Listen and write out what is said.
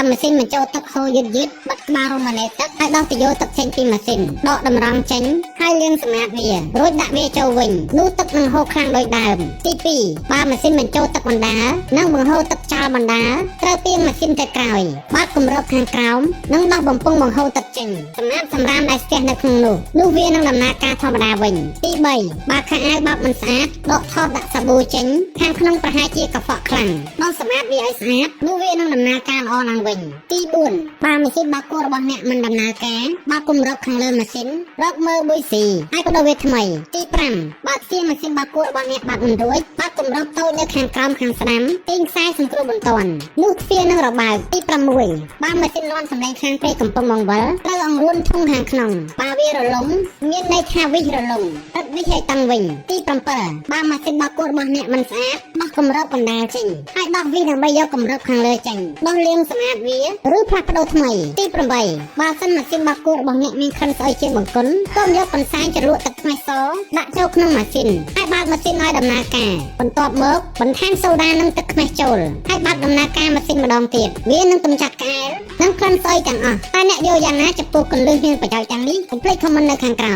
ម៉ាស៊ីនបញ្ចូលទឹកហូរយឺតបិទក្បាលរ៉ូម៉ាណេទឹកហើយដោះទៅយកទឹកចេញពីម៉ាស៊ីនដកតម្រង់ចេញហើយលាងសម្អាតវារួចដាក់វាចូលវិញនោះទឹកនឹងហូរខ្លាំងដូចដើមទី2បើម៉ាស៊ីនបញ្ចូលទឹកបណ្ដានិងបង្ហូរទឹកចោលបណ្ដាត្រូវពាងម៉ាស៊ីនទៅក្រោយបើកគម្របខាងក្រោមនិងដោះបំពង់បង្ហូរទឹកចេញសម្រាប់ដែលស្ទះនៅក្នុងនោះវានឹងដំណើរការធម្មតាវិញទី3បើខោអាវបើកមិនស្អាតដកថតដាក់សាប៊ូចេញខាងក្នុងប្រហែលជាកខ្វក់ខ្លាំងដល់សម្អាតវាឲ្យស្អាតនោះវានឹងដំណើរការល្អឡើងវិញទី4បើម៉ាស៊ីនបើកគោរបស់អ្នកមិនដំណើរការបើកគម្របខាងលើម៉ាស៊ីនរកមើលបុយស៊ីហើយបដូរវាថ្មីទី5បើទ្វារម៉ាស៊ីនបើកគោរបស់អ្នកបើកមិនរួចបើកគម្របតូចនៅខាងក្រោមខាងស្ដាំទាញខ្សែសង្គ្រោះបន្ទាន់នោះទ្វារនឹងរបើកទី6បើម៉ាស៊ីនលាន់សម្លេងខាងព្រៃកំពុងបង្វិលត្រូវអង្រួនធុងខាងក្នុងបើវារលំមានន័យថាវិសរលំរត់វិសឲ្យតឹងវិញទី7បើម៉ាស៊ីនបើកគោរបស់អ្នកមិនស្អាតដោះគម្របកណ្ដាលចេញហើយដោះវាដើម្បីយកគម្របខាងលើចេញដោះលាងសម្អាតវាឬផ្លាស់ប្ដូរថ្មីទី8បើសិនម៉ាស៊ីនបើកគោរបស់អ្នកមានក្លិនស្អុយជាងបង្គន់សូមយកកន្សែងជ្រលក់ទឹកខ្មេះសដាក់ចូលក្នុងម៉ាស៊ីនហើយបើកម៉ាស៊ីនឲ្យដំណើរការបន្ទាប់មកបន្ថែមសូដានិងទឹកខ្មេះចូលហើយបើកដំណើរការម៉ាស៊ីនម្ដងទៀតវានឹងកម្ចាត់ក្អែលនិងក្លិនស្អុយទាំងអស់តែអ្នកយកយ៉ាងណាចំពោះកន្លឹះមានប្រយោជន៍ទាំងនេះកុំភ្លេចខមមិននៅខាងក្រោម